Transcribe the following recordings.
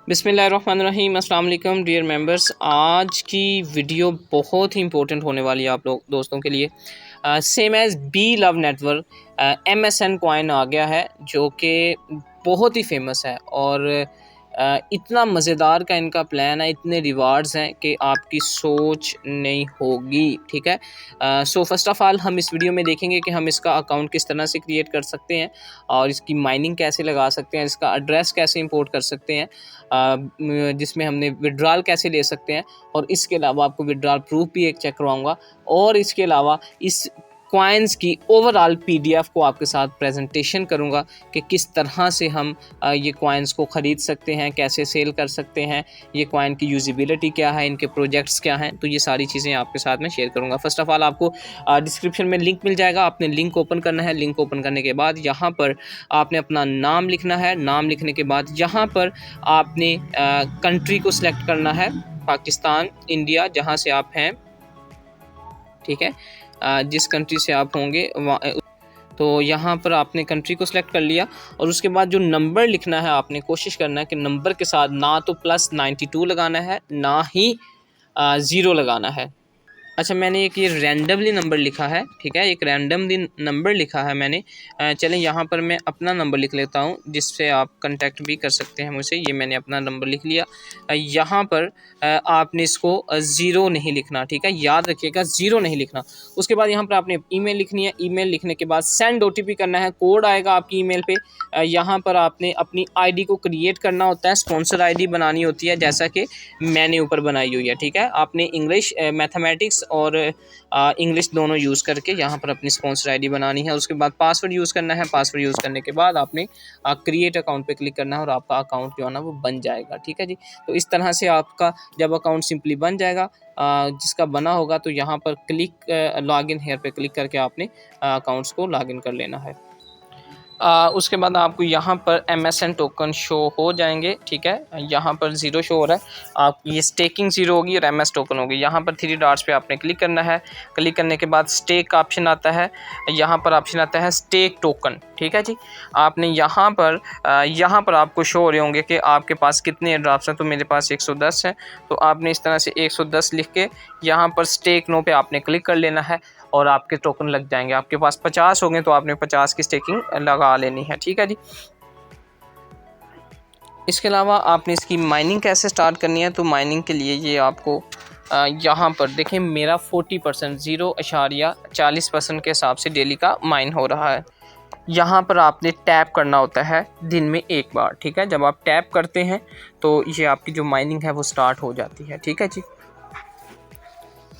बिस्मिल्लाहिर्रहमानिर्रहीम, अस्सलाम वालेकुम डियर मेंबर्स। आज की वीडियो बहुत ही इंपॉर्टेंट होने वाली है आप लोग दोस्तों के लिए। Same as B love network MSN coin आ गया है जो कि बहुत ही फेमस है और इतना मज़ेदार का इनका प्लान है, इतने रिवार्ड्स हैं कि आपकी सोच नहीं होगी। ठीक है, सो फर्स्ट ऑफ़ ऑल हम इस वीडियो में देखेंगे कि हम इसका अकाउंट किस तरह से क्रिएट कर सकते हैं और इसकी माइनिंग कैसे लगा सकते हैं, इसका एड्रेस कैसे इंपोर्ट कर सकते हैं, जिसमें हमने विड्रॉल कैसे ले सकते हैं, और इसके अलावा आपको विड्रॉल प्रूफ भी एक चेक करवाऊंगा, और इसके अलावा इस कॉइन्स की ओवरऑल PDF को आपके साथ प्रेजेंटेशन करूंगा कि किस तरह से हम ये कॉइन्स को ख़रीद सकते हैं, कैसे सेल कर सकते हैं, ये कॉइन की यूजिबिलिटी क्या है, इनके प्रोजेक्ट्स क्या हैं। तो ये सारी चीज़ें आपके साथ में शेयर करूंगा। फर्स्ट ऑफ़ ऑल आपको डिस्क्रिप्शन में लिंक मिल जाएगा, आपने लिंक ओपन करना है। लिंक ओपन करने के बाद यहाँ पर आपने अपना नाम लिखना है। नाम लिखने के बाद यहाँ पर आपने कंट्री को सिलेक्ट करना है, पाकिस्तान, इंडिया, जहाँ से आप हैं। ठीक है, जिस कंट्री से आप होंगे तो यहाँ पर आपने कंट्री को सिलेक्ट कर लिया और उसके बाद जो नंबर लिखना है आपने कोशिश करना है कि नंबर के साथ ना तो +92 लगाना है, ना ही 0 लगाना है। अच्छा, मैंने एक ये रैंडमली नंबर लिखा है। ठीक है, एक रैंडमली नंबर लिखा है मैंने। चलें यहाँ पर मैं अपना नंबर लिख लेता हूँ जिससे आप कांटेक्ट भी कर सकते हैं मुझसे। ये मैंने अपना नंबर लिख लिया। यहाँ पर आपने इसको 0 नहीं लिखना। ठीक है, याद रखिएगा 0 नहीं लिखना। उसके बाद यहाँ पर आपने ईमेल लिखनी है। ईमेल लिखने के बाद सेंड OTP करना है। कोड आएगा आपकी ईमेल पे। यहाँ पर आपने अपनी ID को क्रिएट करना होता है, स्पॉन्सर ID बनानी होती है जैसा कि मैंने ऊपर बनाई हुई है। ठीक है, आपने इंग्लिश, मैथमेटिक्स और इंग्लिश दोनों यूज़ करके यहाँ पर अपनी स्पॉन्सर ID बनानी है। उसके बाद पासवर्ड यूज़ करना है। पासवर्ड यूज़ करने के बाद आपने क्रिएट अकाउंट पे क्लिक करना है और आपका अकाउंट जो है ना वो बन जाएगा। ठीक है जी, तो इस तरह से आपका जब अकाउंट सिंपली बन जाएगा, जिसका बना होगा, तो यहाँ पर क्लिक लॉगिन हेयर पे क्लिक करके आपने अकाउंट्स को लॉगिन कर लेना है। उसके बाद आपको यहाँ पर MSN टोकन शो हो जाएंगे। ठीक है, यहाँ पर 0 शो हो रहा है, आप ये स्टेकिंग 0 होगी और MS टोकन होगी। यहाँ पर 3 डॉट्स पे आपने क्लिक करना है। क्लिक करने के बाद स्टेक का ऑप्शन आता है, यहाँ पर ऑप्शन आता है स्टेक टोकन। ठीक है जी, आपने यहाँ पर आपको शो हो रहे होंगे कि आपके पास कितने एयर ड्रॉप्स हैं। तो मेरे पास 110 है, तो आपने इस तरह से 110 लिख के यहाँ पर स्टेक नो पे आपने क्लिक कर लेना है और आपके टोकन लग जाएंगे। आपके पास 50 हो गए तो आपने 50 की स्टेकिंग लगा लेनी है। ठीक है जी, इसके अलावा आपने इसकी माइनिंग कैसे स्टार्ट करनी है, तो माइनिंग के लिए ये आपको यहाँ पर देखें, मेरा 40% 0.40% के हिसाब से डेली का माइन हो रहा है। यहाँ पर आपने टैप करना होता है दिन में एक बार। ठीक है, जब आप टैप करते हैं तो ये आपकी जो माइनिंग है वो स्टार्ट हो जाती है। ठीक है जी,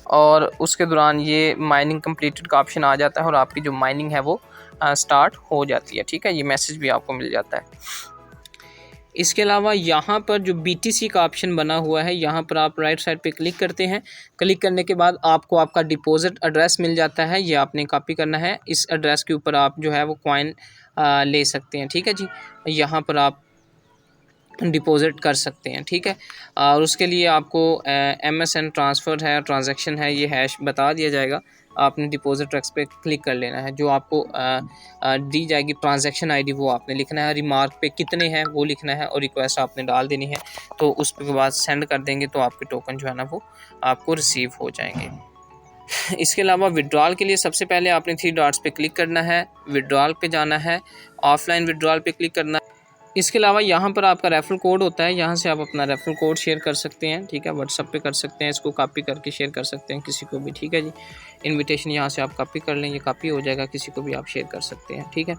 और उसके दौरान ये माइनिंग कंप्लीटेड का ऑप्शन आ जाता है और आपकी जो माइनिंग है वो स्टार्ट हो जाती है। ठीक है, ये मैसेज भी आपको मिल जाता है। इसके अलावा यहाँ पर जो BTC का ऑप्शन बना हुआ है, यहाँ पर आप राइट साइड पे क्लिक करते हैं। क्लिक करने के बाद आपको आपका डिपॉजिट एड्रेस मिल जाता है, ये आपने कॉपी करना है। इस एड्रेस के ऊपर आप जो है वो कॉइन ले सकते हैं। ठीक है जी, यहाँ पर आप डिपॉजिट कर सकते हैं। ठीक है, और उसके लिए आपको MSN ट्रांसफ़र है, ट्रांजैक्शन है, ये हैश बता दिया जाएगा। आपने डिपॉजिट ट्रैक्स पे क्लिक कर लेना है। जो आपको दी जाएगी ट्रांजैक्शन ID वो आपने लिखना है। रिमार्क पे कितने हैं वो लिखना है और रिक्वेस्ट आपने डाल देनी है। तो उसके बाद सेंड कर देंगे तो आपके टोकन जो है ना वो आपको रिसीव हो जाएंगे। इसके अलावा विड्रॉल के लिए सबसे पहले आपने 3 डॉट्स पे क्लिक करना है, विड्रॉल पे जाना है, ऑफलाइन विड्रॉल पे क्लिक करना है। इसके अलावा यहाँ पर आपका रेफरल कोड होता है, यहाँ से आप अपना रेफरल कोड शेयर कर सकते हैं। ठीक है, व्हाट्सएप पे कर सकते हैं, इसको कॉपी करके शेयर कर सकते हैं किसी को भी। ठीक है जी, इनविटेशन यहाँ से आप कॉपी कर लें, ये कॉपी हो जाएगा, किसी को भी आप शेयर कर सकते हैं। ठीक है,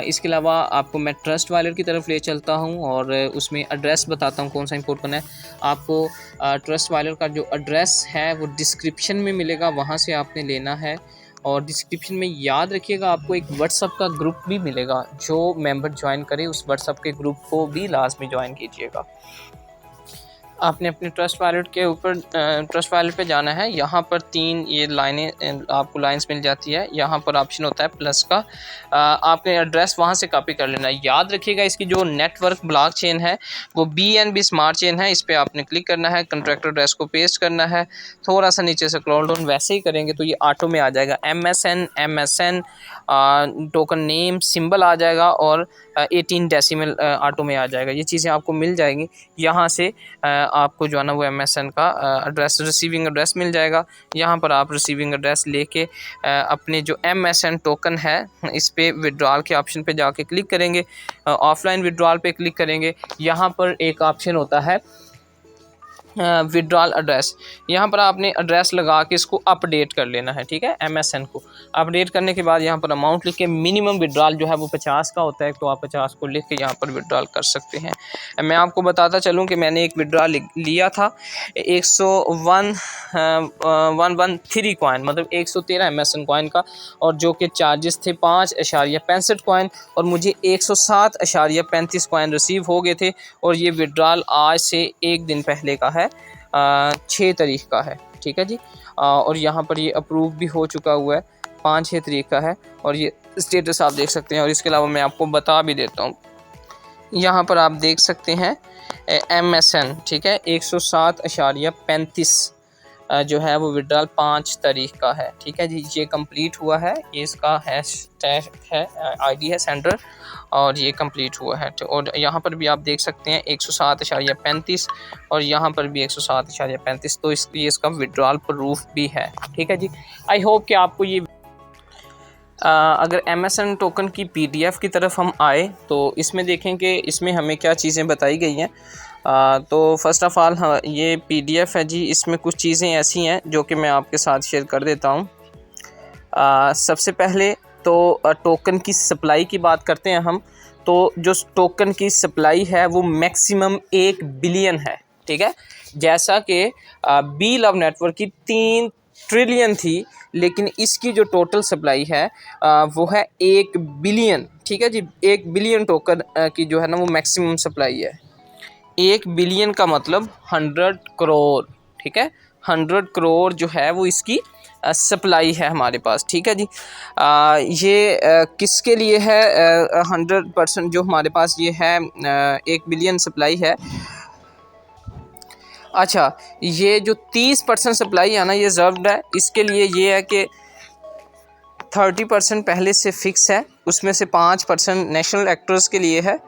इसके अलावा आपको मैं ट्रस्ट वॉलेट की तरफ ले चलता हूँ और उसमें एड्रेस बताता हूँ कौन सा इंपोर्ट करना है। आपको ट्रस्ट वॉलेट का जो एड्रेस है वो डिस्क्रिप्शन में मिलेगा, वहाँ से आपने लेना है। और डिस्क्रिप्शन में याद रखिएगा आपको एक व्हाट्सअप का ग्रुप भी मिलेगा, जो मेंबर ज्वाइन करे उस व्हाट्सअप के ग्रुप को भी लाजमी ज्वाइन कीजिएगा। आपने अपने ट्रस्ट वॉलेट के ऊपर ट्रस्ट वॉलेट पे जाना है। यहाँ पर 3 ये लाइनें आपको लाइंस मिल जाती है, यहाँ पर ऑप्शन होता है प्लस का। आपने एड्रेस वहाँ से कॉपी कर लेना है। याद रखिएगा इसकी जो नेटवर्क ब्लॉक चेन है वो BNB स्मार्ट चेन है, इस पर आपने क्लिक करना है, कॉन्ट्रैक्ट एड्रेस को पेस्ट करना है, थोड़ा सा नीचे से स्क्रॉल डाउन वैसे ही करेंगे तो ये ऑटो में आ जाएगा। MSN टोकन नेम सिंबल आ जाएगा और 18 डेसिमल ऑटो में आ जाएगा। ये चीज़ें आपको मिल जाएंगी। यहाँ से आपको जो है ना वो MSN का एड्रेस, रिसीविंग एड्रेस मिल जाएगा। यहाँ पर आप रिसीविंग एड्रेस लेके अपने जो MSN टोकन है इस पे विड्रॉल के ऑप्शन पे जाके क्लिक करेंगे, ऑफलाइन विड्रॉल पे क्लिक करेंगे। यहाँ पर एक ऑप्शन होता है विड्रॉल एड्रेस, यहाँ पर आपने एड्रेस लगा के इसको अपडेट कर लेना है, ठीक है। MSN को अपडेट करने के बाद यहाँ पर अमाउंट लिख के, मिनिमम विड्रॉल जो है वो 50 का होता है, तो आप 50 को लिख के यहाँ पर विड्रॉल कर सकते हैं। मैं आपको बताता चलूँ कि मैंने एक विड्रॉल लिया था 101.13 कॉइन, मतलब 113 MSN कॉइन का, और जो कि चार्जेस थे 5.65 कॉइन, और मुझे 107.35 कॉइन रिसीव हो गए थे। और ये विड्रॉल आज से एक दिन पहले का है, 6 तारीख का है, ठीक है जी। और यहाँ पर ये अप्रूव भी हो चुका हुआ है, 5-6 तारीख का है, और ये स्टेटस आप देख सकते हैं। और इसके अलावा मैं आपको बता भी देता हूँ, यहाँ पर आप देख सकते हैं MSN, ठीक है, 107.35 जो है वो विड्रॉल 5 तारीख का है, ठीक है जी। ये कंप्लीट हुआ है, ये इसका हैशटैग है, ID है सेंडर, और ये कंप्लीट हुआ है। तो और यहाँ पर भी आप देख सकते हैं 107.35, और यहाँ पर भी 107.35, तो ये इसका विड्रॉल प्रूफ भी है, ठीक है जी। आई होप कि आपको ये अगर MSN टोकन की PDF की तरफ हम आए तो इसमें देखें कि इसमें हमें क्या चीज़ें बताई गई हैं। तो फर्स्ट ऑफ़ ऑल ये PDF है जी, इसमें कुछ चीज़ें ऐसी हैं जो कि मैं आपके साथ शेयर कर देता हूँ। सबसे पहले तो टोकन की सप्लाई की बात करते हैं हम। तो जो टोकन की सप्लाई है वो मैक्सिमम 1 बिलियन है, ठीक है। जैसा कि बी लव नेटवर्क की 3 ट्रिलियन थी, लेकिन इसकी जो टोटल सप्लाई है वो है 1 बिलियन, ठीक है जी। 1 बिलियन टोकन की जो है ना वो मैक्सिमम सप्लाई है। 1 बिलियन का मतलब 100 करोड़, ठीक है। 100 करोड़ जो है वो इसकी सप्लाई है हमारे पास, ठीक है जी। ये किसके लिए है? 100% जो हमारे पास ये है 1 बिलियन सप्लाई है। अच्छा, ये जो 30% सप्लाई है ना ये रिजर्व्ड है। इसके लिए ये है कि 30% पहले से फिक्स है, उसमें से 5% नेशनल एक्टर्स के लिए है,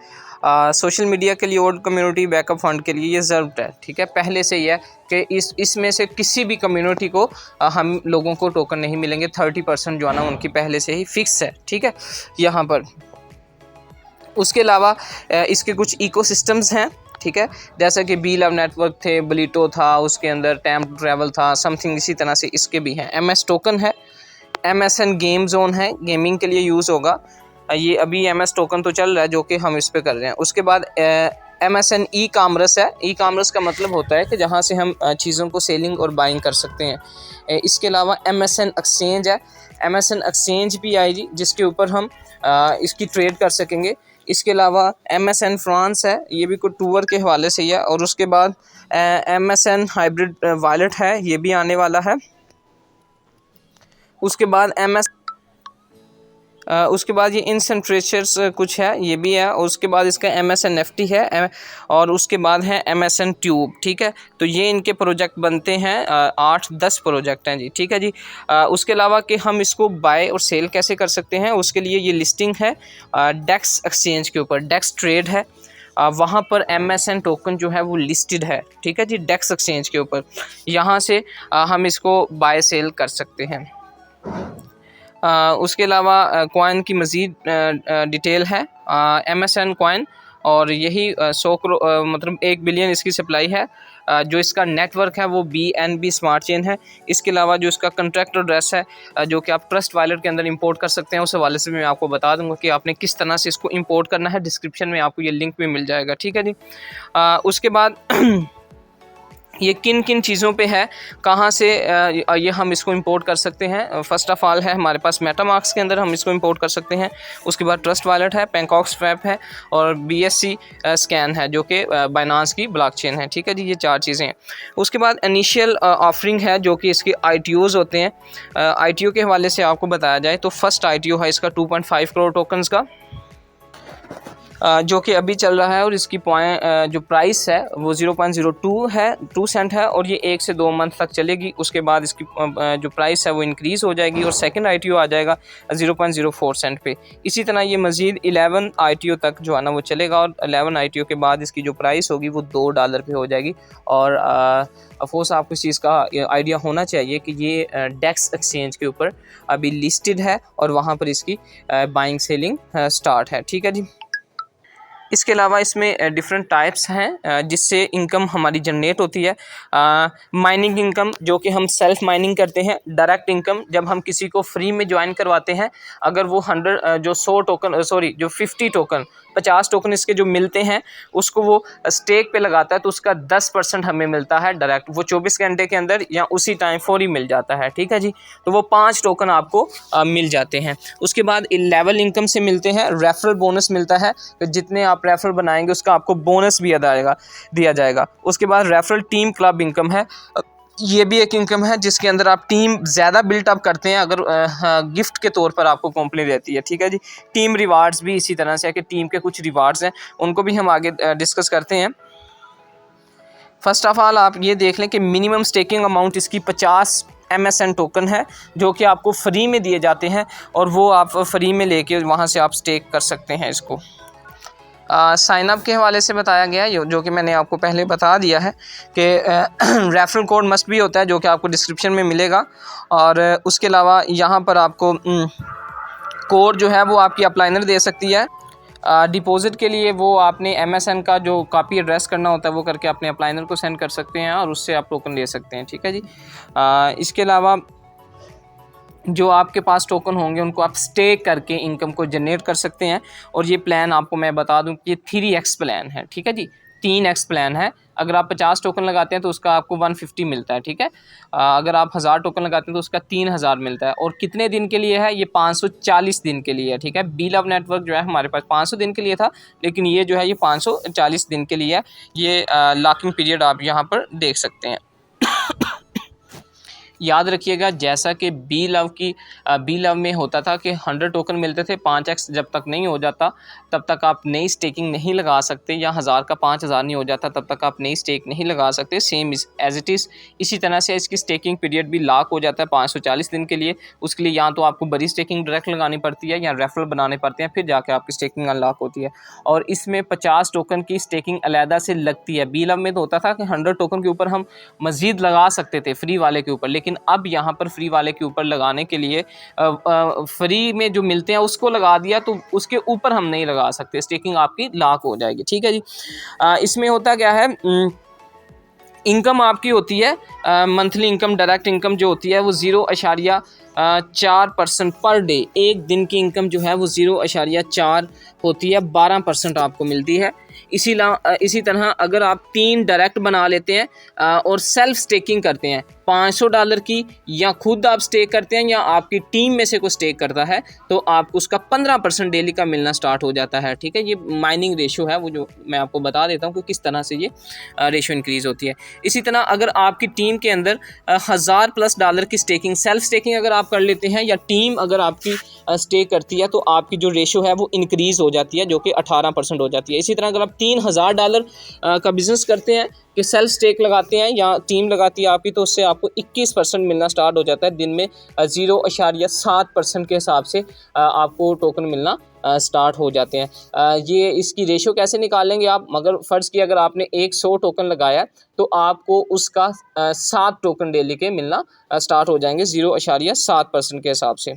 सोशल मीडिया के लिए और कम्युनिटी बैकअप फंड के लिए ये रिजर्व्ड है, ठीक है। पहले से ही है कि इसमें से किसी भी कम्युनिटी को हम लोगों को टोकन नहीं मिलेंगे। 30% जो है ना उनकी पहले से ही फिक्स है, ठीक है यहाँ पर। उसके अलावा इसके कुछ इकोसिस्टम्स हैं, ठीक है, जैसा कि बी लव नेटवर्क थे, ब्लिटो था, उसके अंदर टाइम ट्रैवल था, समथिंग इसी तरह से इसके भी हैं। MS टोकन है, MSN गेम जोन है, गेमिंग के लिए यूज़ होगा। ये अभी MS टोकन तो चल रहा है जो कि हम इस पे कर रहे हैं। उसके बाद MSN ई कामर्स है। ई कामर्स का मतलब होता है कि जहाँ से हम चीज़ों को सेलिंग और बाइंग कर सकते हैं। इसके अलावा MSN एक्सचेंज है, MSN एक्सचेंज भी आएगी जिसके ऊपर हम इसकी ट्रेड कर सकेंगे। इसके अलावा MSN फ्रांस है, ये भी कोई टूर के हवाले से ही है। और उसके बाद MSN हाइब्रिड वॉलेट है, ये भी आने वाला है। उसके बाद उसके बाद ये इंसेंट्रेचर्स कुछ है, ये भी है। और उसके बाद इसका MSN FT है, और उसके बाद है MSN ट्यूब, ठीक है। तो ये इनके प्रोजेक्ट बनते हैं, 8-10 प्रोजेक्ट हैं जी, ठीक है जी। उसके अलावा कि हम इसको बाय और सेल कैसे कर सकते हैं, उसके लिए ये लिस्टिंग है डेक्स एक्सचेंज के ऊपर, डेक्स ट्रेड है, वहाँ पर MSN टोकन जो है वो लिस्टेड है, ठीक है जी, डेक्स एक्सचेंज के ऊपर। यहाँ से हम इसको बाय सेल कर सकते हैं। उसके अलावा कॉइन की मज़ीद डिटेल है, MSN कॉइन, और यही 100 करोड़ मतलब 1 बिलियन इसकी सप्लाई है। जो इसका नेटवर्क है वो BNB स्मार्ट चेन है। इसके अलावा जो इसका कंट्रैक्ट एड्रेस है जो कि आप ट्रस्ट वॉलेट के अंदर इंपोर्ट कर सकते हैं, उस हवाले से मैं आपको बता दूंगा कि आपने किस तरह से इसको इंपोर्ट करना है। डिस्क्रिप्शन में आपको ये लिंक भी मिल जाएगा, ठीक है जी। उसके बाद ये किन किन चीज़ों पे है, कहाँ से ये हम इसको इंपोर्ट कर सकते हैं। फर्स्ट ऑफ ऑल है हमारे पास मेटामार्क्स के अंदर हम इसको इंपोर्ट कर सकते हैं। उसके बाद ट्रस्ट वॉलेट है, पैंकॉक स्वैप है, और BSC स्कैन है जो कि बाइनांस की ब्लॉकचेन है, ठीक है जी। ये 4 चीज़ें हैं। उसके बाद इनिशियल ऑफरिंग है जो कि इसके ITOs होते हैं। ITO के हवाले से आपको बताया जाए तो फर्स्ट ITO है इसका 2.5 करोड़ टोकन्स का। जो कि अभी चल रहा है, और इसकी जो प्राइस है वो 0.02 है, 2 सेंट है, और ये 1 से 2 मंथ तक चलेगी। उसके बाद इसकी जो प्राइस है वो इंक्रीज़ हो जाएगी और सेकंड ITO आ जाएगा 0.04 सेंट पे। इसी तरह ये मज़ीद 11 ITO तक जो है ना वो चलेगा, और 11 ITO के बाद इसकी जो प्राइस होगी वो $2 पे हो जाएगी। और ऑफकोर्स आपको इस चीज़ का आइडिया होना चाहिए कि ये डेक्स एक्सचेंज के ऊपर अभी लिस्टेड है और वहाँ पर इसकी बाइंग सेलिंग स्टार्ट है। ठीक है जी। इसके अलावा इसमें डिफरेंट टाइप्स हैं जिससे इनकम हमारी जनरेट होती है। माइनिंग इनकम, जो कि हम सेल्फ माइनिंग करते हैं। डायरेक्ट इनकम, जब हम किसी को फ्री में ज्वाइन करवाते हैं, अगर वो 50 टोकन 50 टोकन इसके जो मिलते हैं उसको वो स्टेक पे लगाता है तो उसका 10% हमें मिलता है डायरेक्ट, वो 24 घंटे के अंदर या उसी टाइम फौरी मिल जाता है। ठीक है जी। तो वो 5 टोकन आपको मिल जाते हैं। उसके बाद लेवल इनकम से मिलते हैं। रेफरल बोनस मिलता है, तो जितने आप रेफरल बनाएंगे उसका आपको बोनस भी दिया जाएगा। उसके बाद रेफरल टीम क्लब इनकम है। ये भी एक इनकम है जिसके अंदर आप टीम ज़्यादा बिल्टअप करते हैं, अगर गिफ्ट के तौर पर आपको कंपनी देती है। ठीक है जी। टीम रिवार्ड्स भी इसी तरह से है कि टीम के कुछ रिवार्ड्स हैं, उनको भी हम आगे डिस्कस करते हैं। फर्स्ट ऑफ ऑल आप ये देख लें कि मिनिमम स्टेकिंग अमाउंट इसकी 50 MSN टोकन है, जो कि आपको फ्री में दिए जाते हैं, और वो आप फ्री में लेके वहाँ से आप स्टेक कर सकते हैं इसको। साइन अप के हवाले से बताया गया है, जो कि मैंने आपको पहले बता दिया है कि रेफरल कोड मस्ट भी होता है, जो कि आपको डिस्क्रिप्शन में मिलेगा। और उसके अलावा यहाँ पर आपको कोड जो है वो आपकी अपलाइनर दे सकती है। डिपॉजिट के लिए वो आपने MSN का जो कॉपी एड्रेस करना होता है वो करके अपने अपलाइनर को सेंड कर सकते हैं, और उससे आप टोकन ले सकते हैं। ठीक है जी। इसके अलावा जो आपके पास टोकन होंगे उनको आप स्टेक करके इनकम को जनरेट कर सकते हैं। और ये प्लान आपको मैं बता दूं कि 3x प्लान है। ठीक है जी। 3x प्लान है। अगर आप 50 टोकन लगाते हैं तो उसका आपको 150 मिलता है। ठीक है। अगर आप 1000 टोकन लगाते हैं तो उसका 3000 मिलता है। और कितने दिन के लिए है? ये 540 दिन के लिए है। ठीक है। बी लव नेटवर्क जो है हमारे पास 500 दिन के लिए था, लेकिन ये जो है ये 540 दिन के लिए है। ये लॉकिंग पीरियड आप यहाँ पर देख सकते हैं। याद रखिएगा, जैसा कि बी लव में होता था कि 100 टोकन मिलते थे, 5x जब तक नहीं हो जाता तब तक आप नई स्टेकिंग नहीं लगा सकते, या 1000 का 5000 नहीं हो जाता तब तक आप नई स्टेक नहीं लगा सकते। सेम एज इट इज़ इसी तरह से इसकी स्टेकिंग पीरियड भी लॉक हो जाता है 540 दिन के लिए। उसके लिए या तो आपको बड़ी स्टेकिंग डायरेक्ट लगानी पड़ती है या रेफरल बनाने पड़ते हैं, फिर जाके आपकी स्टेकिंग अनलॉक होती है। और इसमें 50 टोकन की स्टेकिंग अलहदा से लगती है। बी लव में तो होता था कि 100 टोकन के ऊपर हम मज़ीद लगा सकते थे फ्री वाले के ऊपर, लेकिन अब यहाँ पर फ्री वाले के ऊपर लगाने के लिए फ्री में जो मिलते हैं उसको लगा दिया, तो उसके ऊपर हम नहीं लगा सकते, स्टेकिंग आपकी लॉक हो जाएगी। ठीक है जी। इसमें होता क्या है, इनकम आपकी होती है मंथली इनकम, डायरेक्ट इनकम जो होती है वो 0.4% पर डे। एक दिन की इनकम जो है वो 0.4 होती है, 12% आपको मिलती है। इसी तरह अगर आप 3 डायरेक्ट बना लेते हैं और सेल्फ स्टेकिंग करते हैं $500 की, या खुद आप स्टेक करते हैं या आपकी टीम में से कोई स्टेक करता है, तो आपको उसका 15% डेली का मिलना स्टार्ट हो जाता है। ठीक है। ये माइनिंग रेशो है, वो जो मैं आपको बता देता हूँ कि किस तरह से ये रेशो इंक्रीज़ होती है। इसी तरह अगर आपकी टीम के अंदर $1000+ की स्टेकिंग, सेल्फ स्टेकिंग अगर आप कर लेते हैं, या टीम अगर आपकी स्टेक करती है, तो आपकी जो रेशो है वो इंक्रीज़ हो जाती है, जो कि 18% हो जाती है। इसी तरह अगर आप $3000 का बिज़नेस करते हैं कि सेल्फ स्टेक लगाते हैं या टीम लगाती है आपकी, तो उससे आपको 21% मिलना स्टार्ट हो जाता है। दिन में 0.7% के हिसाब से आपको टोकन मिलना स्टार्ट हो जाते हैं। ये इसकी रेशो कैसे निकालेंगे आप? मगर फ़र्ज़ किया अगर आपने 100 टोकन लगाया तो आपको उसका 7 टोकन डेली के मिलना स्टार्ट हो जाएंगे 0.7% के हिसाब से।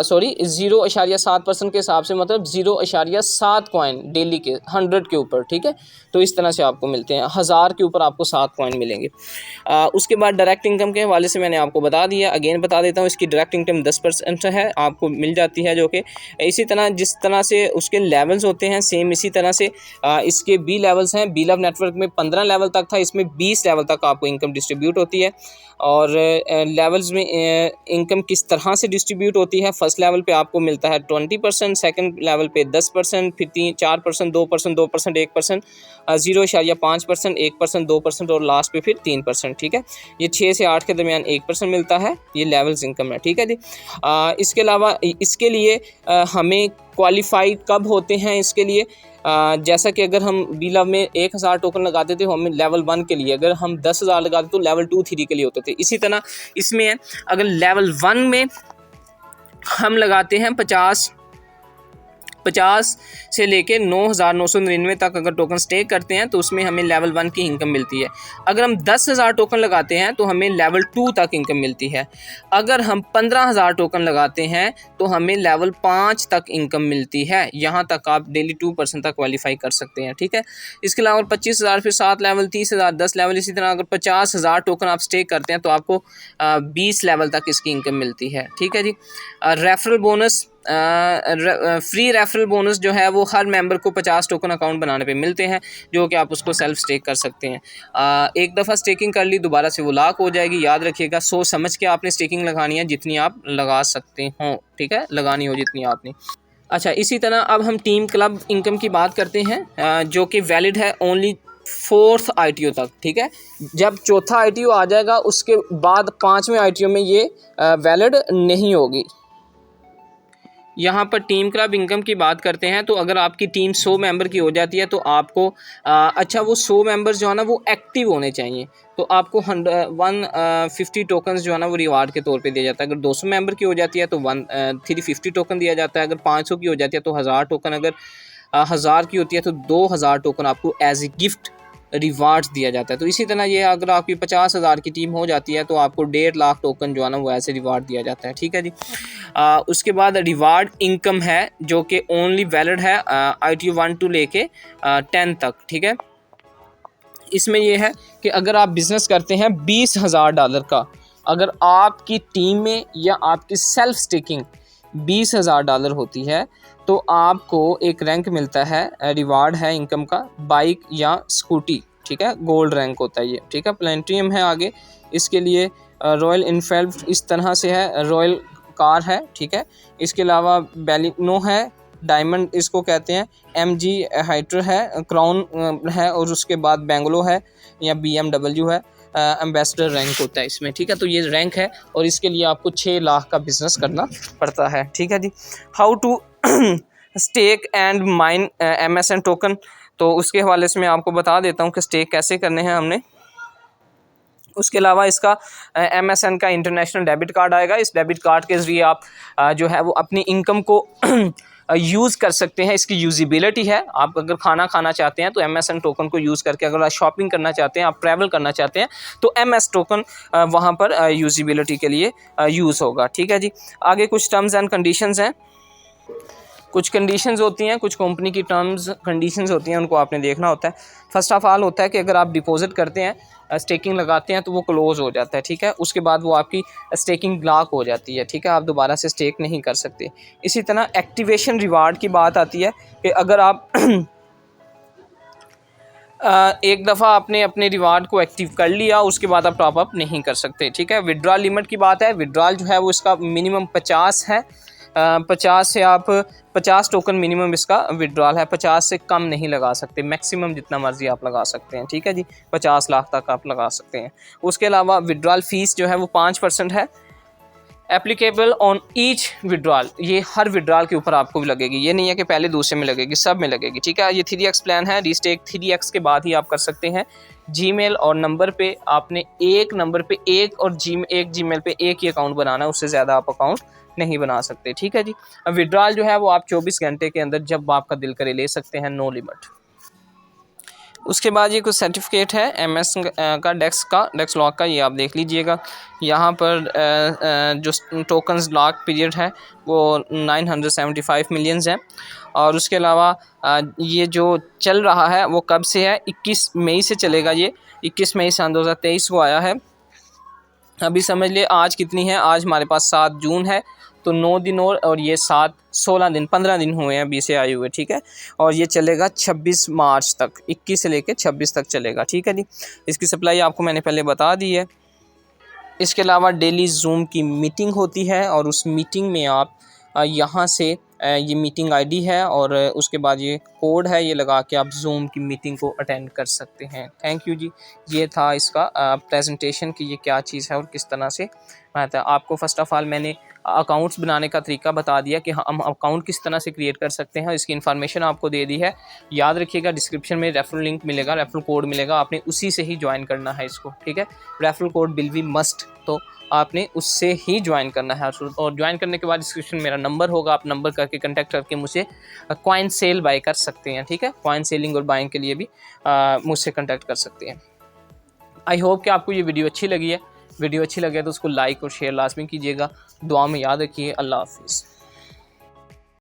0.7% के हिसाब से, मतलब 0.7 कॉइन डेली के 100 के ऊपर। ठीक है। तो इस तरह से आपको मिलते हैं, 1000 के ऊपर आपको 7 कॉइन मिलेंगे। उसके बाद डायरेक्ट इनकम के हवाले से मैंने आपको बता दिया, अगेन बता देता हूँ। इसकी डायरेक्ट इनकम 10% है, आपको मिल जाती है, जो कि इसी तरह जिस तरह से उसके लेवल्स होते हैं सेम इसी तरह से इसके बी लेवल्स हैं। बी लव नेटवर्क में 15 लेवल तक था, इसमें 20 लेवल तक आपको इनकम डिस्ट्रीब्यूट होती है। और लेवल्स में इनकम किस तरह से डिस्ट्रीब्यूट होती है हैं। फर्स्ट लेवल पे आपको मिलता है 20%, सेकंड लेवल पे 10%, फिर 4%, 2%, 2%, 1%, 0.5%, 1%, 2% और लास्ट पे फिर 3%। ठीक है, ये 6 से 8 के दरमियान 1% मिलता है, ये लेवल्स इनकम है। ठीक है जी। इसके अलावा इसके लिए हमें क्वालिफाई कब होते हैं इसके लिए, जैसा कि अगर हम बी लव में 1000 टोकन लगाते थे हमें लेवल 1 के लिए, अगर हम 10,000 लगाते तो लेवल 2, 3 के लिए होते थे। इसी तरह इसमें है, अगर लेवल 1 में हम लगाते हैं 50 से लेके 9,999 तक अगर टोकन स्टेक करते हैं तो उसमें हमें लेवल 1 की इनकम मिलती है। अगर हम 10,000 टोकन लगाते हैं तो हमें लेवल 2 तक इनकम मिलती है। अगर हम 15,000 टोकन लगाते हैं तो हमें लेवल 5 तक इनकम मिलती है। यहाँ तक आप डेली 2% तक क्वालिफाई कर सकते हैं। ठीक है, इसके अलावा 25,000 फिर 7 लेवल, 30,000 10 लेवल, इसी तरह अगर 50,000 टोकन आप स्टेक करते हैं तो आपको 20 लेवल तक इसकी इनकम मिलती है। ठीक है जी। Referral bonus, free referral bonus जो है वो हर मेंबर को 50 टोकन अकाउंट बनाने पे मिलते हैं, जो कि आप उसको सेल्फ स्टेक कर सकते हैं। एक दफ़ा स्टेकिंग कर ली दोबारा से वो लॉक हो जाएगी। याद रखिएगा, सोच समझ के आपने स्टेकिंग लगानी है, जितनी आप लगा सकते हो। ठीक है, लगानी हो जितनी आपने। अच्छा, इसी तरह अब हम टीम क्लब इनकम की बात करते हैं, जो कि वैलिड है ओनली 4th ITO तक। ठीक है, जब चौथा ITO आ जाएगा उसके बाद 5वें ITO में ये वैलिड नहीं होगी। यहाँ पर टीम क्लब इनकम की बात करते हैं तो अगर आपकी टीम 100 मेंबर की हो जाती है तो आपको अच्छा वो 100 मेंबर्स जो है ना वो एक्टिव होने चाहिए, तो आपको 150 टोकन्स जो है ना वो रिवार्ड के तौर पे दिया जाता है। अगर 200 मेंबर की हो जाती है तो 350 टोकन दिया जाता है। अगर 500 की हो जाती है तो 1000 टोकन, अगर 1000 की होती है तो 2000 टोकन आपको एज ए गिफ्ट रिवार्ड्स दिया जाता है। तो इसी तरह ये अगर आपकी 50,000 की टीम हो जाती है तो आपको 1.5 लाख टोकन जो है ना वो ऐसे रिवार्ड दिया जाता है। ठीक है जी। उसके बाद रिवार्ड इनकम है जो कि ओनली वैलिड है ITO 1 to लेके 10 तक। ठीक है, इसमें यह है कि अगर आप बिज़नेस करते हैं $20,000 का, अगर आपकी टीम में या आपकी सेल्फ स्टेकिंग $20,000 होती है तो आपको एक रैंक मिलता है, रिवार्ड है इनकम का, बाइक या स्कूटी। ठीक है, गोल्ड रैंक होता है ये। ठीक है, प्लेनेटियम है आगे, इसके लिए रॉयल इनफील्ड इस तरह से है, रॉयल कार है। ठीक है, इसके अलावा बैलिनो है, डायमंड इसको कहते हैं, MG हाइटर है, क्राउन है, और उसके बाद बेंगलो है या BMW है, एम्बेसडर रैंक होता है इसमें। ठीक है, तो ये रैंक है और इसके लिए आपको 6 लाख का बिजनेस करना पड़ता है। ठीक है जी। How to stake and mine MSN token, तो उसके हवाले से मैं आपको बता देता हूँ कि स्टेक कैसे करने हैं हमने। उसके अलावा इसका MSN का इंटरनेशनल डेबिट कार्ड आएगा। इस डेबिट कार्ड के ज़रिए आप जो है वो अपनी इनकम को यूज़ कर सकते हैं। इसकी यूजिबिलिटी है, आप अगर खाना खाना चाहते हैं तो MSN टोकन को यूज़ करके, अगर आप शॉपिंग करना चाहते हैं, आप ट्रैवल करना चाहते हैं तो MS टोकन वहाँ पर यूजिबिलिटी के लिए यूज़ होगा। ठीक है जी। आगे कुछ टर्म्स एंड कंडीशंस हैं, कुछ कंडीशंस होती हैं, कुछ कंपनी की टर्म्स कंडीशंस होती हैं, उनको आपने देखना होता है। फर्स्ट ऑफ ऑल होता है कि अगर आप डिपॉजिट करते हैं, स्टेकिंग लगाते हैं तो वो क्लोज़ हो जाता है। ठीक है, उसके बाद वो आपकी स्टेकिंग ब्लॉक हो जाती है। ठीक है, आप दोबारा से स्टेक नहीं कर सकते। इसी तरह एक्टिवेशन रिवार्ड की बात आती है कि अगर आप एक दफ़ा आपने अपने रिवार्ड को एक्टिव कर लिया, उसके बाद आप टॉप अप नहीं कर सकते। ठीक है, विड्रॉल लिमिट की बात है, विड्रॉल जो है वो इसका मिनिमम 50 है। 50 से आप 50 टोकन मिनिमम इसका विड्रॉल है, 50 से कम नहीं लगा सकते, मैक्सिमम जितना मर्जी आप लगा सकते हैं। ठीक है जी, 50 लाख तक आप लगा सकते हैं। उसके अलावा विड्रॉल फीस जो है वो 5% है, एप्लीकेबल ऑन ईच विड्रॉल, ये हर विड्रॉल के ऊपर आपको भी लगेगी, ये नहीं है कि पहले दूसरे में लगेगी, सब में लगेगी। ठीक है, ये 3x प्लान है, रीस्टेक 3x के बाद ही आप कर सकते हैं। जीमेल और नंबर पे आपने एक नंबर पे एक जीमेल पे एक ही अकाउंट बनाना है, उससे ज़्यादा आप अकाउंट नहीं बना सकते। ठीक है जी। अब विड्रॉल जो है वो आप 24 घंटे के अंदर जब आपका दिल करे ले सकते हैं, नो लिमिट। उसके बाद ये कुछ सर्टिफिकेट है MS का, डेक्स लॉक का, ये आप देख लीजिएगा। यहाँ पर जो टोकन्स लॉक पीरियड है वो 975 मिलियंस है। और उसके अलावा ये जो चल रहा है वो कब से है, 21 मई से चलेगा। ये 21 मई सन 2023 को आया है। अभी समझ लिए आज कितनी है, आज हमारे पास 7 जून है, तो 9 दिन और ये 16 दिन 15 दिन हुए हैं अभी से आए हुए। ठीक है, और ये चलेगा 26 मार्च तक, 21 से लेके 26 तक चलेगा। ठीक है जी। इसकी सप्लाई आपको मैंने पहले बता दी है। इसके अलावा डेली जूम की मीटिंग होती है और उस मीटिंग में आप यहाँ से ये मीटिंग आईडी है और उसके बाद ये कोड है, ये लगा के आप जूम की मीटिंग को अटेंड कर सकते हैं। थैंक यू जी। ये था इसका प्रेजेंटेशन कि ये क्या चीज़ है और किस तरह से आता है। आपको फ़र्स्ट ऑफ़ ऑल मैंने अकाउंट्स बनाने का तरीका बता दिया कि हम अकाउंट किस तरह से क्रिएट कर सकते हैं, इसकी इन्फॉर्मेशन आपको दे दी है। याद रखिएगा डिस्क्रिप्शन में रेफरल लिंक मिलेगा, रेफरल कोड मिलेगा, आपने उसी से ही ज्वाइन करना है इसको, ठीक है। Referral code will be must, तो आपने उससे ही ज्वाइन करना है और ज्वाइन करने के बाद डिस्क्रिप्शन में मेरा नंबर होगा, आप नंबर करके कॉन्टैक्ट करके मुझे कॉइन सेल बाय कर सकते हैं, ठीक है। कॉइन सेलिंग और बाइंग के लिए भी मुझसे कॉन्टैक्ट कर सकते हैं। आई होप कि आपको ये वीडियो अच्छी लगी है। वीडियो अच्छी लगे तो उसको लाइक और शेयर लाजमी कीजिएगा। दुआ में याद रखिए। अल्लाह हाफिज़।